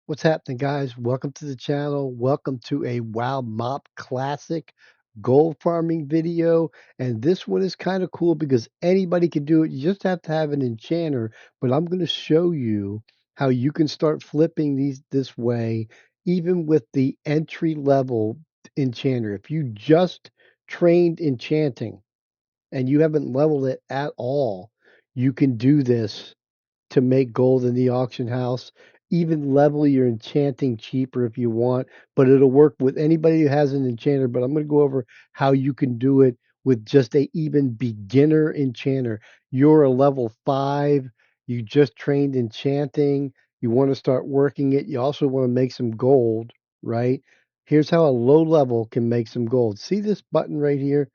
What's happening, guys? Welcome to the channel. Welcome to a WoW MoP Classic gold farming video. And this one is kind of cool because anybody can do it. You just have to have an enchanter. But I'm going to show you how you can start flipping these this way, even with the entry level enchanter. If you just trained enchanting and you haven't leveled it at all, you can do this to make gold in the auction house. Even level your enchanting cheaper if you want, but it'll work with anybody who has an enchanter. But I'm going to go over how you can do it with just a even beginner enchanter. You're a level 5, you just trained enchanting, you want to start working it, you also want to make some gold, right? Here's how a low level can make some gold. See this button right here,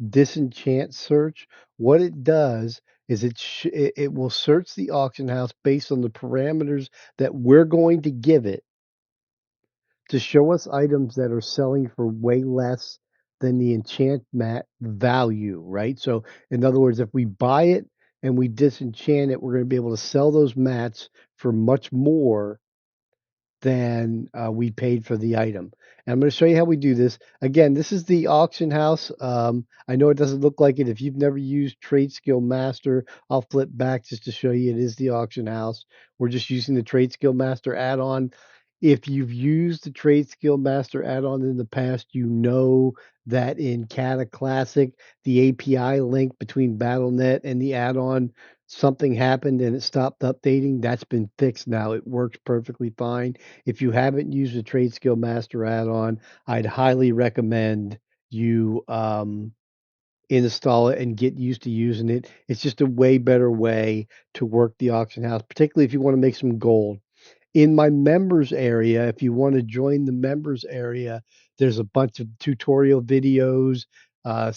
disenchant search? What it does is it will search the auction house based on the parameters that we're going to give it to show us items that are selling for way less than the enchant mat value, right? So, in other words, if we buy it and we disenchant it, we're going to be able to sell those mats for much more than we paid for the item. And I'm going to show you how we do this. Again, this is the auction house. I know it doesn't look like it. If you've never used Trade Skill Master, I'll flip back just to show you it is the auction house. We're just using the Trade Skill Master add-on. If you've used the Trade Skill Master add-on in the past, you know that in Cata Classic, the API link between BattleNet and the add-on, something happened and it stopped updating. That's been fixed now. It works perfectly fine. If you haven't used the Trade Skill Master add-on, I'd highly recommend you install it and get used to using it. It's just a way better way to work the auction house, particularly if you want to make some gold. In my members area, if you want to join the members area, there's a bunch of tutorial videos, uh,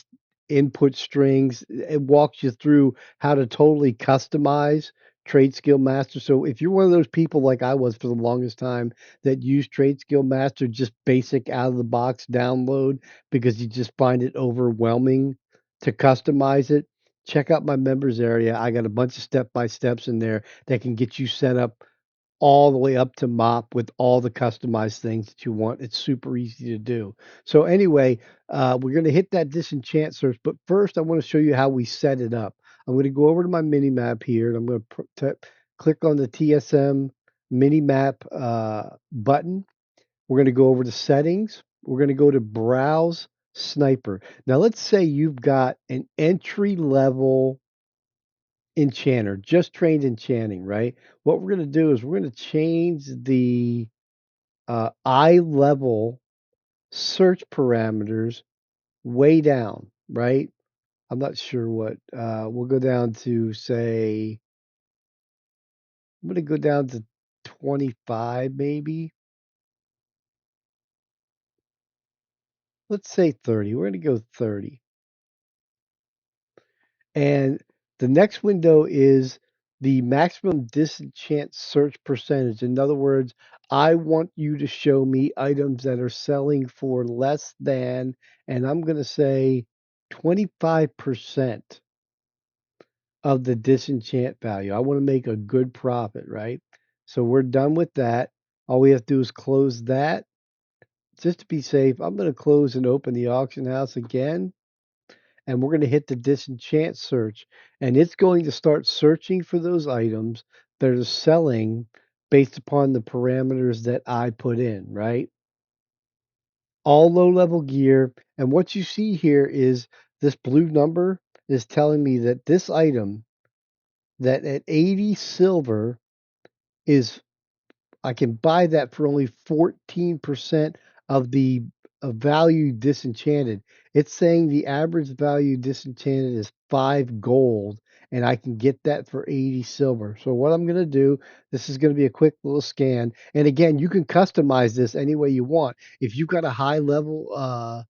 input strings. It walks you through how to totally customize Trade Skill Master. So if you're one of those people like I was for the longest time that use Trade Skill Master just basic out of the box download because you just find it overwhelming to customize it, check out my members area. I got a bunch of step by steps in there that can get you set up all the way up to MoP with all the customized things that you want. It's super easy to do. So anyway, we're going to hit that disenchant search, but first I want to show you how we set it up. I'm going to go over to my mini map here, and I'm going to click on the TSM mini map button. We're going to go over to settings. We're going to go to browse sniper. Now let's say you've got an entry level enchanter, just trained enchanting, right? What we're going to do is we're going to change the eye level search parameters way down, right? I'm not sure what. We'll go down to, say, I'm going to go down to 25 maybe. Let's say 30. We're going to go 30. And the next window is the maximum disenchant search percentage. In other words, I want you to show me items that are selling for less than, and I'm going to say 25% of the disenchant value. I want to make a good profit, right? So we're done with that. All we have to do is close that. Just to be safe, I'm going to close and open the auction house again, and we're going to hit the disenchant search, and it's going to start searching for those items that are selling based upon the parameters that I put in, right? All low level gear. And what you see here is this blue number is telling me that this item that at 80 silver is, I can buy that for only 14% of the value disenchanted. It's saying the average value disenchanted is 5 gold, and I can get that for 80 silver. So what I'm going to do, this is going to be a quick little scan. And again, you can customize this any way you want. If you've got a high level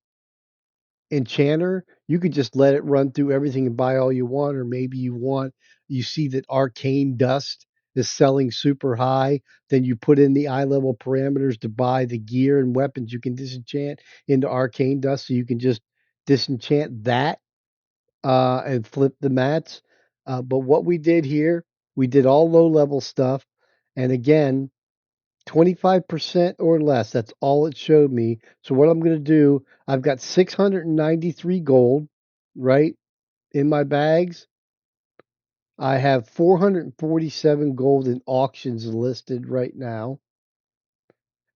enchanter, you could just let it run through everything and buy all you want, or maybe you see that arcane dust is selling super high, then you put in the eye level parameters to buy the gear and weapons you can disenchant into arcane dust, so you can just disenchant that and flip the mats. But what we did here, we did all low level stuff, and again, 25% or less. That's all it showed me. So what I'm going to do, I've got 693 gold, right, in my bags. I have 447 gold in auctions listed right now.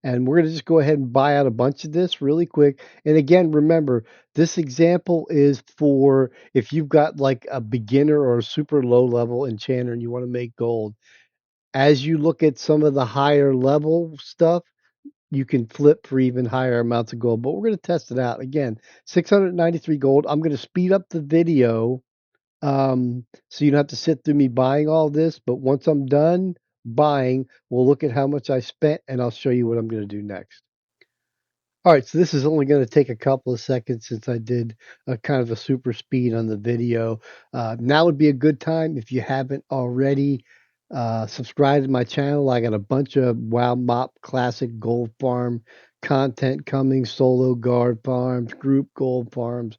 And we're going to just go ahead and buy out a bunch of this really quick. And again, remember, this example is for if you've got like a beginner or a super low level enchanter and you want to make gold. As you look at some of the higher level stuff, you can flip for even higher amounts of gold. But we're going to test it out. Again, 693 gold. I'm going to speed up the video so you don't have to sit through me buying all this. But once I'm done buying, we'll look at how much I spent and I'll show you what I'm going to do next. All right, so this is only going to take a couple of seconds since I did a kind of a super speed on the video. Now would be a good time if you haven't already subscribed to my channel. I got a bunch of WoW Mop Classic Gold Farm content coming, solo guard farms, group gold farms,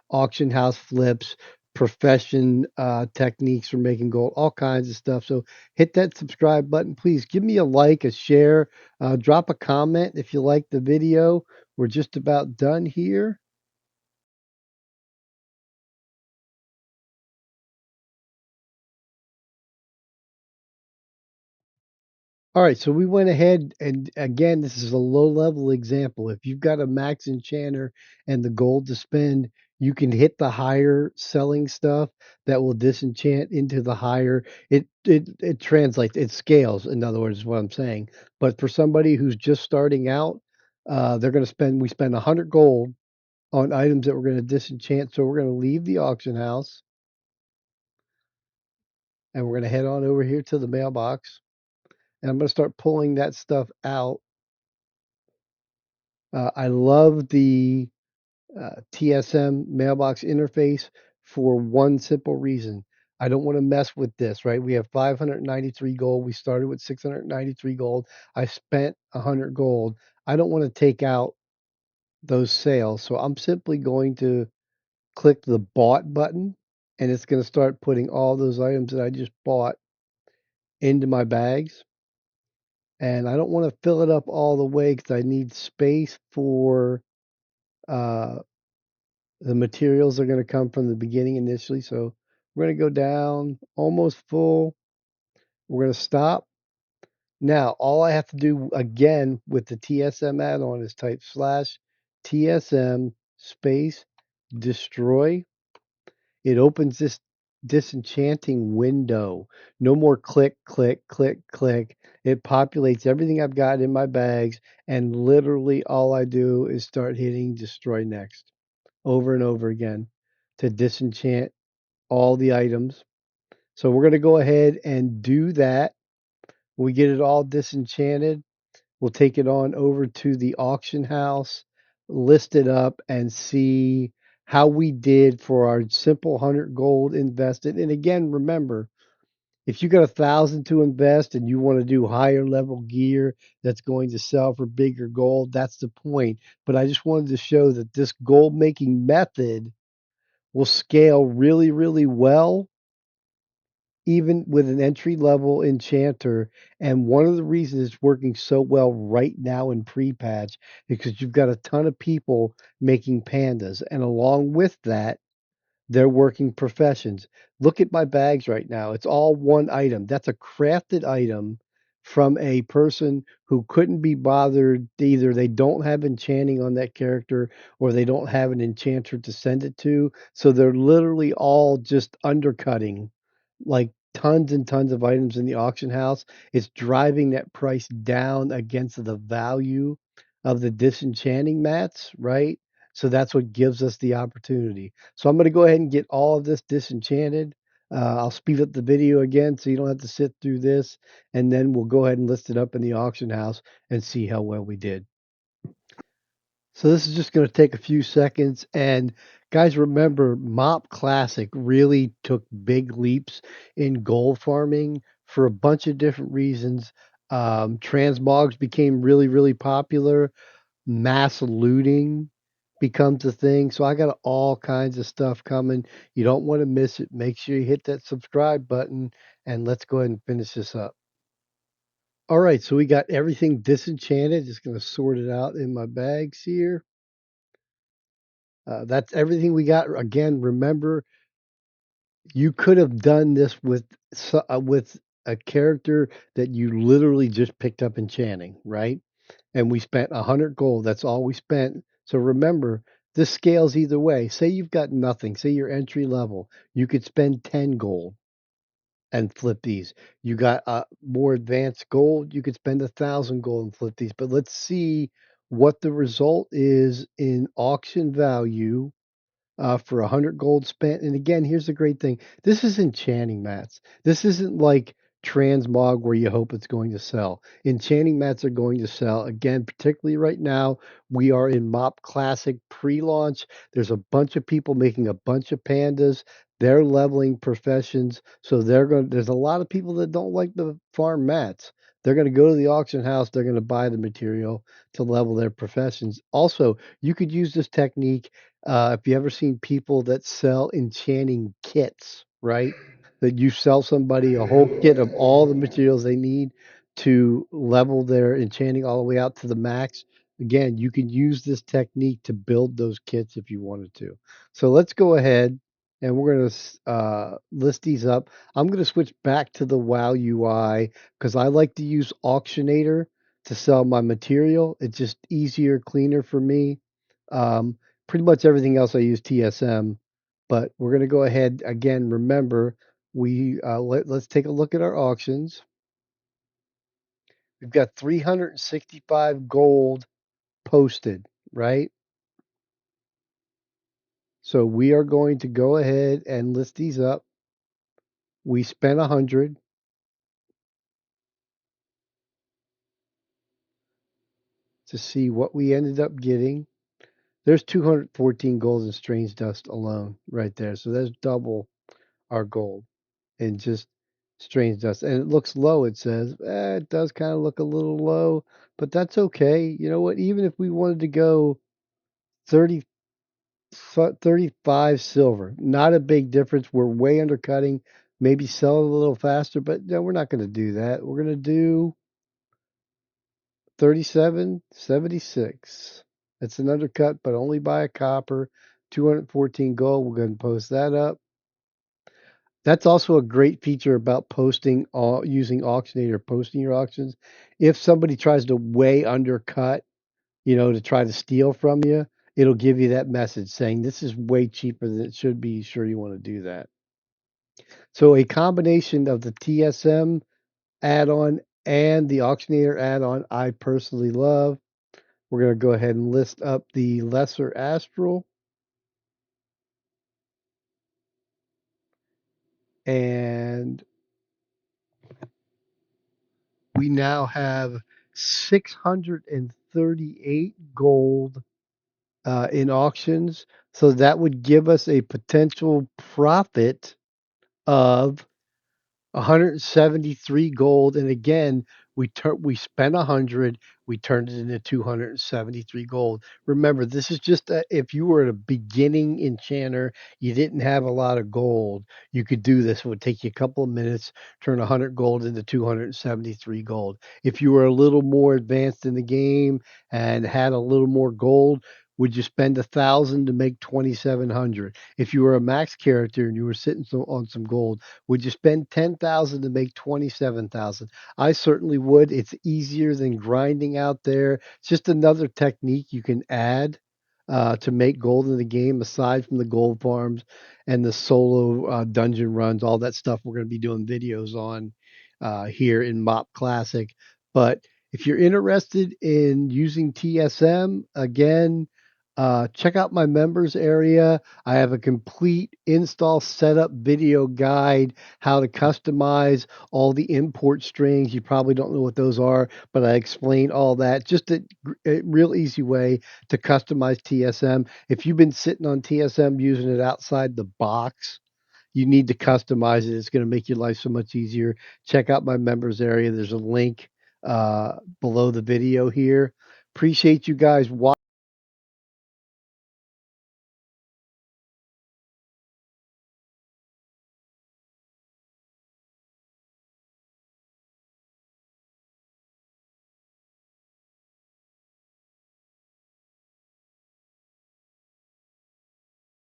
auction house flips, profession techniques for making gold, all kinds of stuff. So hit that subscribe button. Please give me a like, a share, drop a comment if you like the video. We're just about done here. All right, so we went ahead and again, this is a low level example. If you've got a max enchanter and the gold to spend, you can hit the higher selling stuff that will disenchant into the higher. It translates, it scales, in other words, is what I'm saying. But for somebody who's just starting out, they're going to spend, we spend 100 gold on items that we're going to disenchant. So we're going to leave the auction house and we're going to head on over here to the mailbox. And I'm going to start pulling that stuff out. I love the TSM mailbox interface for one simple reason. I don't want to mess with this, right? We have 593 gold. We started with 693 gold. I spent 100 gold. I don't want to take out those sales. So I'm simply going to click the bought button and it's going to start putting all those items that I just bought into my bags. And I don't want to fill it up all the way because I need space for uh, the materials are going to come from the beginning initially. So we're going to go down almost full. We're going to stop. Now, all I have to do again with the TSM add-on is type /TSM space destroy. It opens this disenchanting window. No more click, click, click, click. It populates everything I've got in my bags, and literally all I do is start hitting destroy next over and over again to disenchant all the items. So we're going to go ahead and do that. When we get it all disenchanted, we'll take it on over to the auction house, list it up, and see how we did for our simple 100 gold invested. And again, remember, if you got 1,000 to invest and you want to do higher level gear that's going to sell for bigger gold, that's the point. But I just wanted to show that this gold making method will scale really, really well, even with an entry level enchanter. And one of the reasons it's working so well right now in pre patch because you've got a ton of people making pandas. And along with that, they're working professions. Look at my bags right now. It's all one item. That's a crafted item from a person who couldn't be bothered. Either they don't have enchanting on that character or they don't have an enchanter to send it to. So they're literally all just undercutting like tons and tons of items in the auction house. It's driving that price down against the value of the disenchanting mats, right? So that's what gives us the opportunity. So I'm going to go ahead and get all of this disenchanted. I'll speed up the video again so you don't have to sit through this. And then we'll go ahead and list it up in the auction house and see how well we did. So this is just going to take a few seconds. And guys, remember, MoP Classic really took big leaps in gold farming for a bunch of different reasons. Transmogs became really, really popular. Mass looting becomes a thing. So I got all kinds of stuff coming. You don't want to miss it. Make sure you hit that subscribe button and let's go ahead and finish this up. All right, so we got everything disenchanted. Just going to sort it out in my bags here. That's everything we got. Again, remember, you could have done this with a character that you literally just picked up enchanting, right? And we spent 100 gold. That's all we spent. So remember, this scales either way. Say you've got nothing. Say you're entry level. You could spend 10 gold and flip these. You got more advanced gold. You could spend 1,000 gold and flip these. But let's see what the result is in auction value for 100 gold spent. And again, here's the great thing. This is enchanting mats. This isn't like transmog where you hope it's going to sell. Enchanting mats are going to sell. Again, particularly right now, we are in MoP Classic pre-launch. There's a bunch of people making a bunch of pandas. They're leveling professions. So there's a lot of people that don't like the farm mats. They're going to go to the auction house. They're going to buy the material to level their professions. Also, you could use this technique if you ever seen people that sell enchanting kits, right? That you sell somebody a whole kit of all the materials they need to level their enchanting all the way out to the max. Again, you can use this technique to build those kits if you wanted to. So let's go ahead and we're going to list these up. I'm going to switch back to the WoW UI because I like to use Auctionator to sell my material. It's just easier, cleaner for me. Um, Pretty much everything else I use TSM, but we're going to go ahead again. Remember, let's take a look at our auctions. We've got 365 gold posted, right? So we are going to go ahead and list these up. We spent 100 to see what we ended up getting. There's 214 gold in strange dust alone right there. So that's double our gold. And just strange dust. And it looks low, it says. It does kind of look a little low, but that's okay. You know what? Even if we wanted to go 30, 35 silver, not a big difference. We're way undercutting. Maybe sell it a little faster, but no, we're not going to do that. We're going to do 37.76. It's an undercut, but only by a copper. 214 gold. We're going to post that up. That's also a great feature about posting using Auctionator, posting your auctions. If somebody tries to way undercut, to try to steal from you, it'll give you that message saying this is way cheaper than it should be. Sure, you want to do that. So a combination of the TSM add-on and the Auctionator add-on I personally love. We're going to go ahead and list up the Lesser Astral. And we now have 638 gold in auctions. So that would give us a potential profit of 173 gold. And again, we spent 100, we turned it into 273 gold. Remember, this is just if you were a beginning enchanter, you didn't have a lot of gold, you could do this. It would take you a couple of minutes, turn 100 gold into 273 gold. If you were a little more advanced in the game and had a little more gold, would you spend 1,000 to make 2,700? If you were a max character and you were sitting on some gold, would you spend 10,000 to make 27,000? I certainly would. It's easier than grinding out there. It's just another technique you can add to make gold in the game, aside from the gold farms and the solo dungeon runs, all that stuff we're going to be doing videos on here in MoP Classic. But if you're interested in using TSM, again, check out my members area. I have a complete install setup video guide, how to customize all the import strings. You probably don't know what those are, but I explain all that. Just a real easy way to customize TSM. If you've been sitting on TSM using it outside the box, you need to customize it. It's going to make your life so much easier. Check out my members area. There's a link below the video here. Appreciate you guys watching.